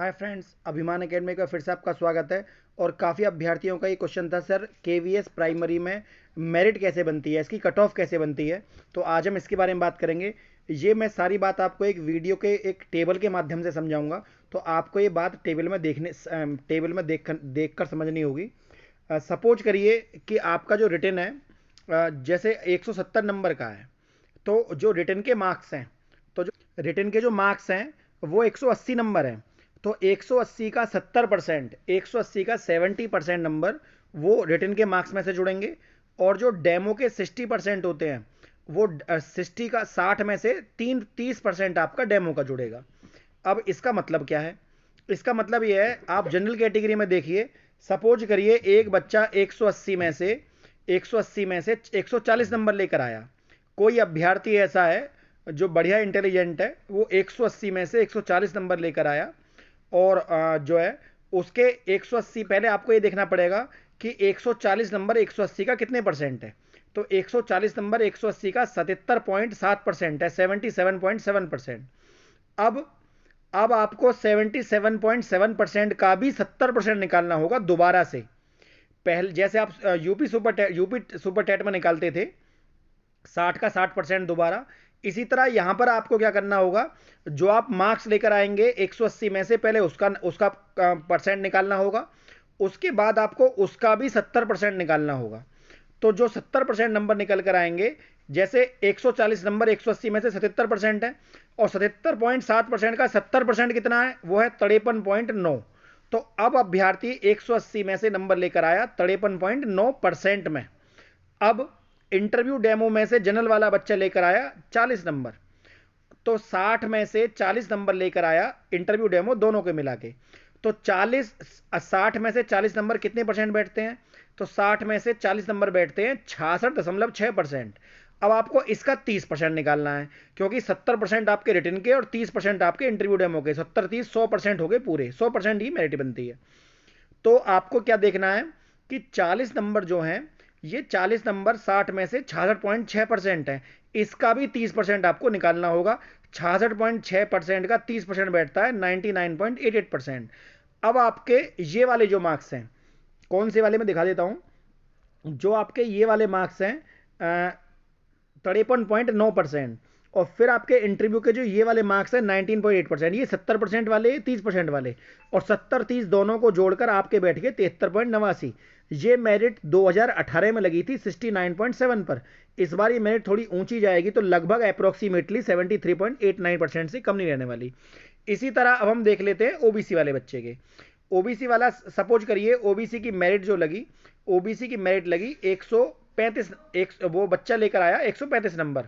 Hi friends, अभिमान academy का फिर से आपका स्वागत है। और काफ़ी अभ्यर्थियों का ये क्वेश्चन था, सर केवीएस प्राइमरी में मेरिट कैसे बनती है, इसकी कट ऑफ कैसे बनती है। तो आज हम इसके बारे में बात करेंगे। ये मैं सारी बात आपको एक वीडियो के एक टेबल के माध्यम से समझाऊंगा। तो आपको ये बात टेबल में देख कर समझनी होगी। सपोज करिए कि आपका जो रिटन है जैसे 170 नंबर का है। तो जो रिटन के मार्क्स हैं, तो जो रिटन के जो मार्क्स हैं वो 180 नंबर हैं। तो 180 का 70%, 180 का 70% नंबर वो रिटन के मार्क्स में से जुड़ेंगे। और जो डेमो के 60% होते हैं वो 60 का 60 में से 30% आपका डेमो का जुड़ेगा। अब इसका मतलब क्या है? इसका मतलब ये है, आप जनरल कैटेगरी में देखिए। सपोज करिए एक बच्चा 180 में से 140 नंबर लेकर आया। कोई अभ्यर्थी ऐसा है जो बढ़िया इंटेलिजेंट है, वो 180 में से 140 नंबर लेकर आया। और जो है उसके 180, पहले आपको ये देखना पड़ेगा कि 140 नंबर 180 का कितने परसेंट है। तो 140 नंबर 180 का 77.7% है, 77.7%। अब आपको 77.7% का भी 70% निकालना होगा दोबारा से। पहले जैसे आप यूपी सुपर टेट में निकालते थे 60 का 60% दोबारा, इसी तरह यहां पर आपको क्या करना होगा, जो आप मार्क्स लेकर आएंगे 180 में से पहले उसका उसका परसेंट निकालना होगा। उसके बाद आपको उसका भी 70% निकालना होगा। तो जो 70% नंबर निकल कर आएंगे, जैसे 140 नंबर 180 में से 77% है, और 77.7% का 70% कितना है, वो है 53.9। तो अब अभ्यर्थी 180 में से नंबर लेकर आया 53.9% में। अब इंटरव्यू डेमो में से जनरल वाला बच्चा लेकर आया 40 नंबर। तो 60 में से 40 नंबर लेकर आया इंटरव्यू डेमो दोनों के मिला के। तो 60 में से 40 नंबर कितने परसेंट बैठते हैं? तो 60 में से 40 नंबर बैठते हैं 66.6%। अब आपको इसका 30% निकालना है, क्योंकि 70% आपके रिटन के और 30% आपके इंटरव्यू डेमो के, 70 30 100% हो गए पूरे, 100% ही मेरिट बनती है। तो आपको क्या देखना है कि 40 नंबर जो हैं, ये 40 नंबर 60 में से 66.6% है, इसका भी 30% आपको निकालना होगा। 66.6% का 30% बैठता है 99.88%। अब आपके ये वाले जो मार्क्स हैं, कौन से वाले में दिखा देता हूं। जो आपके ये वाले मार्क्स हैं 53.9%। और फिर आपके इंटरव्यू के जो ये वाले मार्क्स हैं 19.8%, ये 70% वाले 30% वाले, और 70 30 दोनों को जोड़कर आपके बैठ गए 73.89। ये मेरिट 2018 में लगी थी 69.7 पर। इस बार ये मेरिट थोड़ी ऊंची जाएगी, तो लगभग अप्रोक्सीमेटली 73.89% से कम नहीं रहने वाली। इसी तरह अब हम देख लेते हैं ओबीसी वाले बच्चे के। ओबीसी वाला सपोज करिए, ओबीसी की मेरिट जो लगी, ओबीसी की मेरिट लगी 135, वो बच्चा लेकर आया 135 नंबर।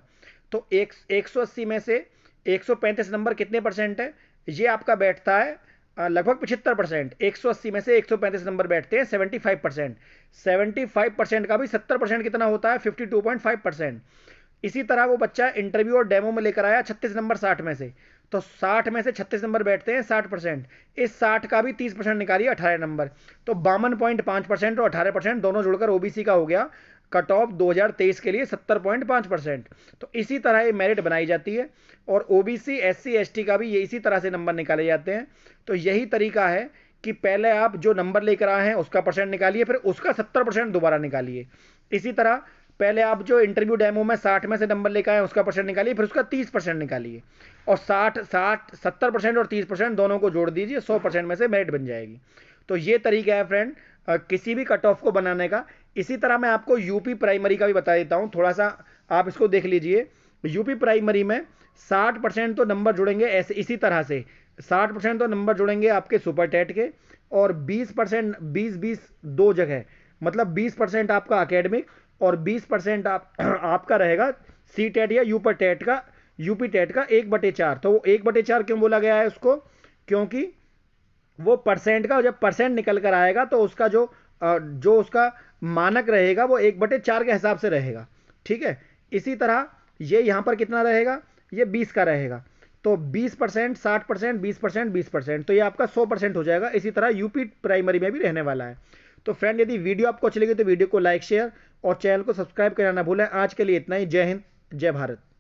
तो 180 में से 135 नंबर कितने परसेंट है? ये आपका बैठता है लगभग 75%। 180 में से 135 नंबर बैठते हैं 75%। 75% का भी 70% कितना होता है? 52.5%। इसी तरह वो बच्चा इंटरव्यू और डेमो में लेकर आया 36 नंबर 60 में से। तो 60 में से 36 नंबर बैठते हैं 60%। इस 60 का भी 30% निकालिए 18 नंबर। तो 52.5% और 18% दोनों जुड़कर ओबीसी का हो गया कट ऑफ 2023 के लिए 70.5%। तो इसी तरह ये मेरिट बनाई जाती है। और ओबीसी एससी एसटी का भी ये इसी तरह से नंबर निकाले जाते हैं। तो यही तरीका है कि पहले आप जो नंबर लेकर आए हैं उसका परसेंट निकालिए, फिर उसका 70% दोबारा निकालिए। इसी तरह पहले आप जो इंटरव्यू डेमो में 60 में से नंबर लेकर आए उसका परसेंट निकालिए, फिर उसका 30% निकालिए, और 70% और 30% दोनों को जोड़ दीजिए, 100% में से मेरिट बन जाएगी। तो ये तरीका है फ्रेंड किसी भी कट ऑफ को बनाने का। इसी तरह मैं आपको यूपी प्राइमरी का भी बता देता हूं, थोड़ा सा आप इसको देख लीजिए। यूपी प्राइमरी में 60% तो नंबर जुड़ेंगे ऐसे, इसी तरह से 60% तो नंबर जुड़ेंगे आपके सुपर टेट के, और 20% 20-20 दो जगह, मतलब 20% आपका अकेडमिक और 20% आपका रहेगा सी टेट या यूपर टेट का, यूपी टेट का 1/4। तो वो 1/4 क्यों बोला गया है उसको? क्योंकि वो परसेंट का, जब परसेंट निकल कर आएगा तो उसका जो उसका मानक रहेगा वो 1/4 के हिसाब से रहेगा। ठीक है। इसी तरह ये यहां पर कितना रहेगा? ये 20 का रहेगा। तो 20%, 60%, 20%, 20%, तो ये आपका 100% हो जाएगा। इसी तरह यूपी प्राइमरी में भी रहने वाला है। तो फ्रेंड, यदि वीडियो आपको अच्छी लगी तो वीडियो को लाइक शेयर और चैनल को सब्सक्राइब करना ना भूलें। आज के लिए इतना ही। जय हिंद, जय भारत।